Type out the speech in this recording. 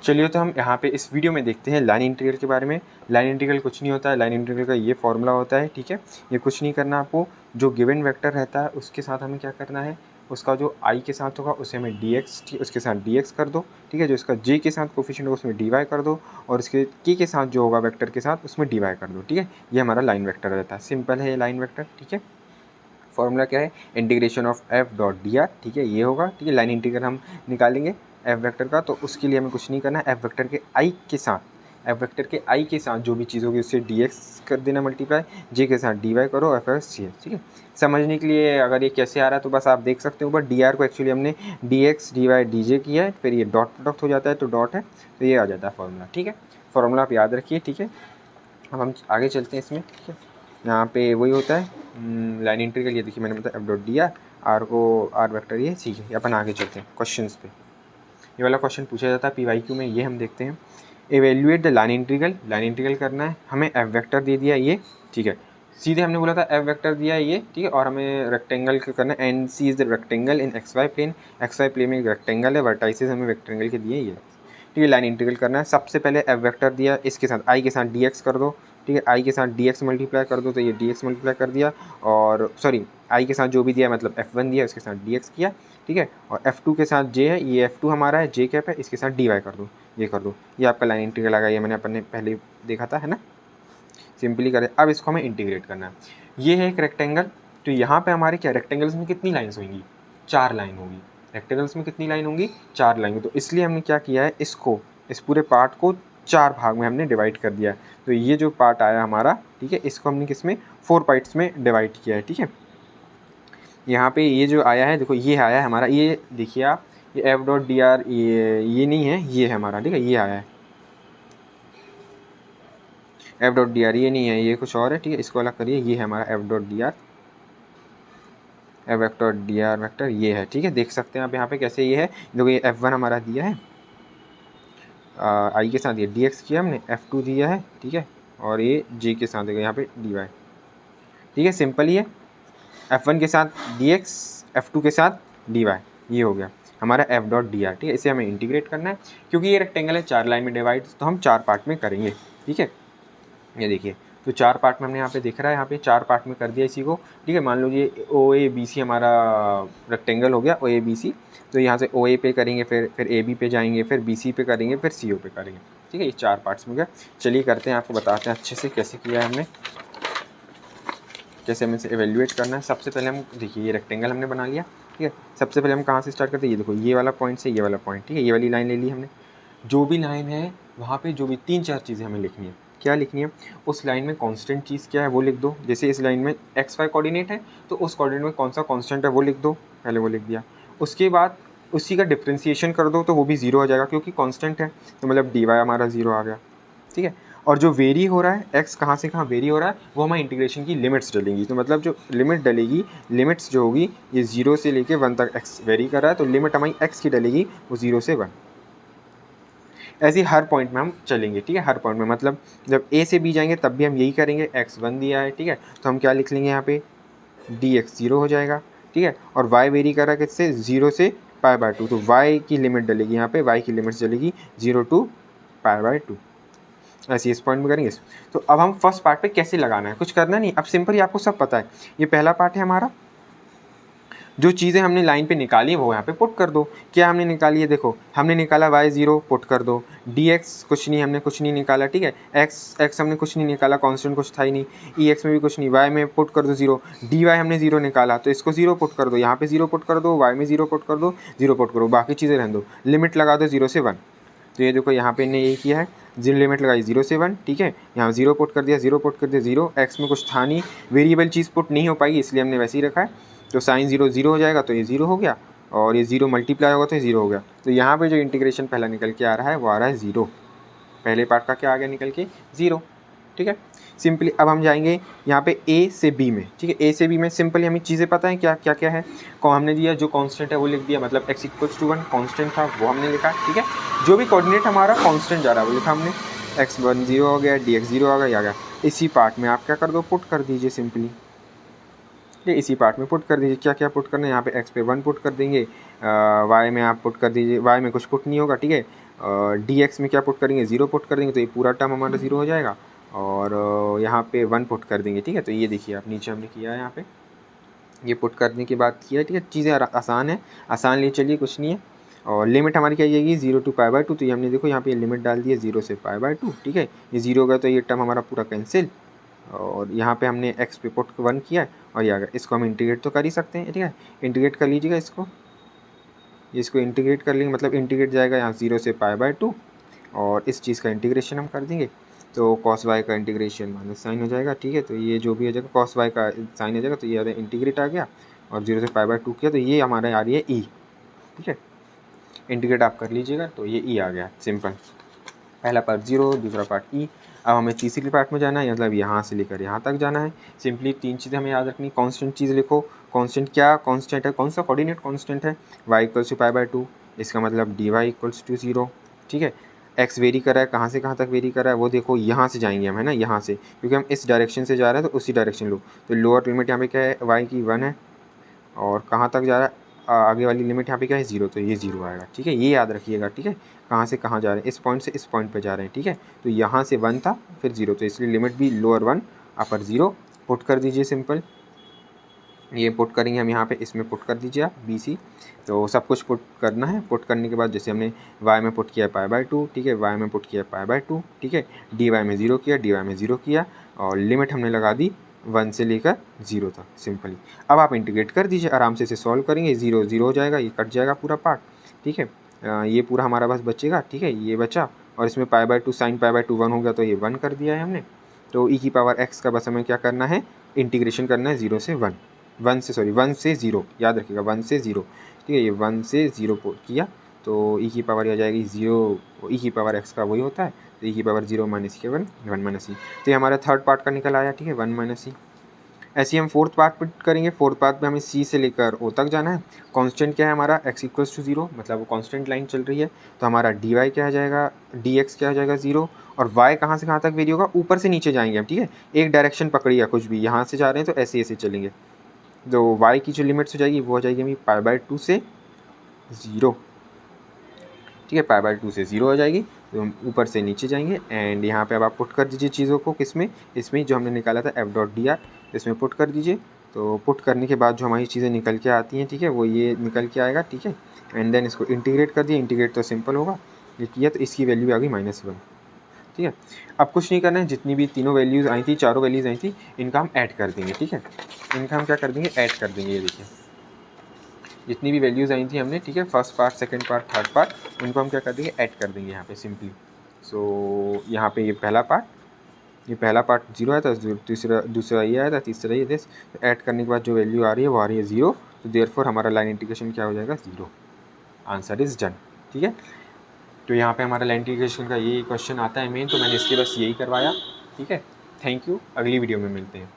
चलिए तो हम यहाँ पे इस वीडियो में देखते हैं लाइन इंटीग्रल के बारे में। लाइन इंटीग्रल कुछ नहीं होता है, लाइन इंटीग्रल का ये फॉर्मूला होता है, ठीक है। ये कुछ नहीं करना आपको, जो गिवन वेक्टर रहता है उसके साथ हमें क्या करना है, उसका जो आई के साथ होगा उसे हमें dx, उसके साथ dx कर दो, ठीक है। जो इसका j के साथ कोफिशिएंट होगा उसमें dy कर दो, और इसके k के साथ जो होगा वेक्टर के साथ उसमें dy कर दो, ठीक है। ये हमारा लाइन वेक्टर रहता है, सिंपल है ये लाइन वेक्टर, ठीक है। फॉर्मूला क्या है, integration of F dot D are, ठीक है, ये होगा, ठीक है। लाइन इंटीग्रल हम निकालेंगे एफ वेक्टर का, तो उसके लिए हमें कुछ नहीं करना है, एफ वेक्टर के आई के साथ, एफ वेक्टर के आई के साथ जो भी चीज़ होगी उससे डी एक्स कर देना मल्टीप्लाई, जे के साथ डी वाई करो, एफ एस सी, ठीक है। समझने के लिए अगर ये कैसे आ रहा है तो बस आप देख सकते हो, ऊपर डी आर को एक्चुअली हमने D X D Y D J किया है, फिर ये डॉट प्रोडक्ट हो जाता है तो डॉट है, तो ये आ जाता है फॉर्मूला, ठीक है। फॉर्मूला आप याद रखिए, ठीक है। अब हम आगे चलते हैं इसमें, ठीक है। यहाँ पे वही होता है लाइन इंटीग्रल, ये देखिए मैंने बताया F dot D R, R को आर वेक्टर ये ठीक है। अपन आगे चलते हैं क्वेश्चंस पे। ये वाला क्वेश्चन पूछा जाता है PYQ में, ये हम देखते हैं। Evaluate the line integral, line integral करना है, हमें एफ वेक्टर दे दिया ये, ठीक है। सीधे हमने बोला था एफ वेक्टर दिया है ये, ठीक है। और हमें रेक्टेंगल करना है, and C is the rectangle in X Y plane, X Y plane में एक रेक्टेंगल है, वर्टाइसेस हमें रेक्टेंगल के दिए ये, ठीक है। लाइन इंटीग्रल करना है, सबसे पहले एफ वेक्टर दिया, इसके साथ आई के साथ डी एक्स कर दो, ठीक है। आई के साथ डी एक्स मल्टीप्लाई कर दो, तो ये डी एक्स मल्टीप्लाई कर दिया, और सॉरी आई के साथ जो भी दिया मतलब F1 दिया उसके साथ डी एक्स किया, ठीक है। और F2 के साथ J है, ये F2 हमारा है, J कैप है, इसके साथ डी वाई कर दो, ये कर दो, ये आपका लाइन इंटीग्रल आ गया। ये मैंने अपन ने पहले देखा था, है ना, सिंपली करें। अब इसको हमें इंटीग्रेट करना है। ये है एक रेक्टेंगल, तो यहाँ पे हमारे क्या रेक्टेंगल्स में कितनी लाइन्स होंगी, 4 लाइन होगी। रेक्टेंगल्स में कितनी लाइन होंगी, 4 लाइन। तो इसलिए हमने क्या किया है, इसको इस पूरे पार्ट को 4 भाग में हमने डिवाइड कर दिया है। तो ये जो पार्ट आया हमारा, ठीक है, इसको हमने किसमें 4 पार्ट्स में डिवाइड किया है, ठीक है। यहाँ पे ये जो आया है, देखो ये आया है हमारा, ये देखिए आप, ये एफ डॉट डी आर, ये नहीं है, ये है हमारा, ठीक है, ये आया है एफ डॉट डी आर, ये नहीं है, ये कुछ और है, ठीक है। इसको अलग करिए, ये है हमारा F dot D are, F vector D R vector, ये है, ठीक है। देख सकते हैं आप यहाँ पे कैसे ये है, देखो ये F1 हमारा दिया है, आई के साथ ये डी एक्स किया हमने, F2 दिया है, ठीक है, और ये J के साथ है यहाँ पे डी वाई, ठीक है। सिंपल ही है, F1 के साथ डी एक्स, F2 के साथ डी वाई, ये हो गया हमारा एफ डॉट डी आर, ठीक है। इसे हमें इंटीग्रेट करना है, क्योंकि ये रेक्टेंगल है 4 लाइन में डिवाइड, तो हम 4 पार्ट में करेंगे, ठीक है। ये देखिए, तो 4 पार्ट में हमने यहाँ पे दिख रहा है, यहाँ पे 4 पार्ट में कर दिया इसी को, ठीक है। मान लीजिए ओ ए बी सी हमारा रेक्टेंगल हो गया, ओ ए बी सी, तो यहाँ से ओ ए पे करेंगे, फिर ए बी पे जाएंगे, फिर बी सी पे करेंगे, फिर सी ओ पे करेंगे, ठीक है। ये 4 पार्ट्स में गया। चलिए करते हैं, आपको बताते हैं अच्छे से कैसे किया है हमने, कैसे हमें इसे एवेल्यूएट करना है। सबसे पहले हम देखिए, ये रेक्टेंगल हमने बना लिया, ठीक है। सबसे पहले हम कहाँ से स्टार्ट करते हैं, ये देखो ये वाला पॉइंट से ये वाला पॉइंट, ठीक है। ये वाली लाइन ले ली हमने, जो भी लाइन है वहाँ पे जो भी 3-4 चीज़ें हमें लिखनी है। क्या लिखनी है, उस लाइन में कांस्टेंट चीज़ क्या है वो लिख दो। जैसे इस लाइन में एक्स वाई कोऑर्डिनेट है, तो उस कोऑर्डिनेट में कौन सा कांस्टेंट है वो लिख दो, पहले वो लिख दिया। उसके बाद उसी का डिफ्रेंसिएशन कर दो, तो वो भी 0 हो जाएगा, क्योंकि कांस्टेंट है, तो मतलब डी वाई हमारा 0 आ गया, ठीक है। और जो वेरी हो रहा है, एक्स कहाँ से कहाँ वेरी हो रहा है, वो हमारे इंटीग्रेशन की लिमिट्स डलेंगी। तो मतलब जो लिमिट डलेगी, लिमिट्स जो होगी, ये 0 से लेके 1 तक एक्स वेरी कर रहा है, तो लिमिट हमारी एक्स की डलेगी वो 0 से 1। ऐसे ही हर पॉइंट में हम चलेंगे, ठीक है। हर पॉइंट में मतलब जब ए से बी जाएंगे तब भी हम यही करेंगे, x1 दिया है, ठीक है, तो हम क्या लिख लेंगे यहाँ पे dx 0 हो जाएगा, ठीक है। और y वेरी कर रहा है किससे, 0 से π/2, तो y की लिमिट डलेगी यहाँ पे, y की लिमिट चलेगी 0 to π/2, ऐसे इस पॉइंट में करेंगे। तो अब हम फर्स्ट पार्ट पे कैसे लगाना है, कुछ करना नहीं, अब सिंपल ही आपको सब पता है। ये पहला पार्ट है हमारा, जो चीज़ें हमने लाइन पे निकाली वो यहाँ पे पुट कर दो। क्या हमने निकाली है, देखो हमने निकाला y0, पुट कर दो, dx कुछ नहीं, हमने कुछ नहीं निकाला, ठीक है। x हमने कुछ नहीं निकाला, कांस्टेंट कुछ था ही नहीं, ex में भी कुछ नहीं, y में पुट कर दो 0, dy हमने 0 निकाला, तो इसको 0 पुट कर दो, यहाँ पे 0 पुट कर दो, y में 0 पुट कर दो, 0 पुट करो, बाकी चीज़ें रहने दो, लिमिट लगा दो 0 से 1। तो ये देखो यहाँ पे इन्हें यही किया है, जीरो लिमिट लगाई 0 से 1, ठीक है। यहाँ 0 पुट कर दिया, 0 पुट कर दिया 0, x में कुछ था नहीं, वेरिएबल चीज़ पुट नहीं हो पाएगी इसलिए हमने वैसे ही रखा है। तो साइन 0 0 हो जाएगा, तो ये 0 हो गया, और ये 0 मल्टीप्लाई होगा तो ये 0 हो गया। तो यहाँ पे जो इंटीग्रेशन पहला निकल के आ रहा है वो आ रहा है 0, पहले पार्ट का क्या आ गया निकल के 0, ठीक है। सिंपली अब हम जाएंगे यहाँ पे ए से बी में, ठीक है। ए से बी में सिंपली हमें चीज़ें पता है क्या क्या क्या है, कौन हमने दिया, जो कांस्टेंट है वो लिख दिया, मतलब x = 1 कांस्टेंट था वो हमने लिखा, ठीक है। जो भी कोऑर्डिनेट हमारा कांस्टेंट जा रहा है वो लिखा हमने, x1 0 हो गया, dx 0 आ गया। इसी पार्ट में आप क्या कर दो, पुट कर दीजिए सिंपली, ये इसी पार्ट में पुट कर दीजिए। क्या क्या पुट करना है, यहाँ पे x पे 1 पुट कर देंगे, y में आप पुट कर दीजिए, y में कुछ पुट नहीं होगा, ठीक है। डी एक्स में क्या पुट करेंगे, 0 पुट कर देंगे तो ये पूरा टर्म हमारा 0 हो जाएगा, और यहाँ पे 1 पुट कर देंगे, ठीक है। तो ये देखिए आप नीचे हमने किया है, यहाँ पे ये पुट करने के बाद किया, ठीक है। चीज़ें आसान है, आसान लिए चलिए, कुछ नहीं है। और लिमिट हमारी क्या आएगी, 0 to π/2, तो ये हमने देखो यहाँ पे लिमिट डाल दी है 0 से π/2, ठीक है। ये 0 होगा तो ये टर्म हमारा पूरा कैंसिल, और यहाँ पे हमने x पे पुट 1 किया है, और ये आ गया। इसको हम इंटीग्रेट तो कर ही सकते हैं, ठीक है। इंटीग्रेट कर लीजिएगा इसको इंटीग्रेट कर लेंगे, मतलब इंटीग्रेट जाएगा यहाँ 0 से π/2, और इस चीज़ का इंटीग्रेशन हम कर देंगे, तो cos y का इंटीग्रेशन माइनस साइन हो जाएगा, ठीक है। तो ये जो भी हो जाएगा cos y का साइन हो जाएगा, तो ये इंटीग्रेट आ गया, और 0 से π/2 किया, तो ये हमारा आ रही है e, ठीक है। इंटीग्रेट आप कर लीजिएगा, तो ये e आ गया, सिंपल। पहला पार्ट 0, दूसरा पार्ट e। अब हमें तीसरी पार्ट में जाना है, मतलब यहाँ से लेकर यहाँ तक जाना है। सिंपली 3 चीज़ें हमें याद रखनी। कांस्टेंट चीज़ लिखो, कांस्टेंट क्या कांस्टेंट है, कौन सा कोऑर्डिनेट कांस्टेंट है, y = π/2, इसका मतलब dy = 0, ठीक है। x वेरी कर रहा है, कहाँ से कहाँ तक वेरी कर रहा है वो देखो, यहाँ से जाएंगे हम, है ना, यहाँ से, क्योंकि हम इस डायरेक्शन से जा रहे हैं तो उसी डायरेक्शन लो। तो लोअर लिमिट यहाँ पे क्या है, y की 1 है, और कहाँ तक जा रहा है, आगे वाली लिमिट यहाँ पे क्या है, 0, तो ये 0 आएगा, ठीक है। ये याद रखिएगा, ठीक है। कहाँ से कहाँ जा रहे हैं, इस पॉइंट से इस पॉइंट पे जा रहे हैं, ठीक है। तो यहाँ से 1 था, फिर 0, तो इसलिए लिमिट भी लोअर 1 अपर 0 पुट कर दीजिए, सिंपल। ये पुट करेंगे हम यहाँ पे, इसमें पुट कर दीजिए आप BC। तो सब कुछ पुट करना है। पुट करने के बाद जैसे हमने y में पुट किया π/2, ठीक है, y में पुट किया π/2, ठीक है, dy में 0 किया, dy में 0 किया, और लिमिट हमने लगा दी 1 से लेकर 0 तक, सिंपली। अब आप इंटीग्रेट कर दीजिए, आराम से इसे सॉल्व करेंगे, 0 0 हो जाएगा, ये कट जाएगा पूरा पार्ट, ठीक है। ये पूरा हमारा बस बचेगा, ठीक है, ये बचा, और इसमें π/2 sin π/2 1 हो गया, तो ये 1 कर दिया है हमने। तो e⁻x का बस हमें क्या करना है, इंटीग्रेशन करना है 0 से 1, 1 से 0, याद रखिएगा 1 से 0, ठीक है। ये 1 से 0 किया, तो e की पावर आ जाएगी 0, e⁻x का वही होता है, तो e⁻0 - - 1 1 - e। तो ये हमारा थर्ड पार्ट का निकल आया, ठीक है, 1 - e। ऐसे ही हम फोर्थ पार्ट पुट करेंगे। फोर्थ पार्ट में हमें c से लेकर o तक जाना है। कांस्टेंट क्या है हमारा, x = 0, मतलब वो कांस्टेंट लाइन चल रही है, तो हमारा dy क्या आ जाएगा, dx क्या आ जाएगा 0, और y कहाँ से कहाँ तक वेरी होगा, ऊपर से नीचे जाएंगे हम, ठीक है। एक डायरेक्शन पकड़िए, कुछ भी, यहाँ से जा रहे हैं तो ऐसे ऐसे चलेंगे। तो y की जो लिमिट्स हो जाएगी वो हो जाएगी हमें π/2 से 0, ठीक है, π/2 से 0 हो जाएगी, तो हम ऊपर से नीचे जाएंगे। एंड यहाँ पे अब आप पुट कर दीजिए चीज़ों को, किसमें, इसमें जो हमने निकाला था f.dr, इसमें पुट कर दीजिए। तो पुट करने के बाद जो हमारी चीज़ें निकल के आती हैं, ठीक है, वो ये निकल के आएगा, ठीक है। एंड देन इसको इंटीग्रेट कर दिए, इंटीग्रेट तो सिंपल होगा, ये किया तो इसकी वैल्यू आ गई -1, ठीक है। अब कुछ नहीं करना है, जितनी भी तीनों वैल्यूज़ आई थी, चारों वैल्यूज़ आई थी, इनका हम ऐड कर देंगे, ठीक है। इनका हम क्या कर देंगे, ऐड कर देंगे। ये देखिए जितनी भी वैल्यूज़ आई थी हमने, ठीक है, first part, second part, third part, उनको हम क्या कर देंगे, ऐड कर देंगे यहाँ पे सिंपली। सो यहाँ पे ये पहला पार्ट 0 आया था, दूसरा ये आया था, तीसरा ये दिस। तो ऐड करने के बाद जो वैल्यू आ रही है वो आ रही है 0, तो देयरफॉर हमारा लाइन इंटीग्रेशन क्या हो जाएगा, 0। आंसर इज़ डन, ठीक है। तो यहाँ पे हमारा लाइन इंटीग्रेशन का ये क्वेश्चन आता है मेन, तो मैंने इसके बस यही करवाया, ठीक है। थैंक यू, अगली वीडियो में मिलते हैं।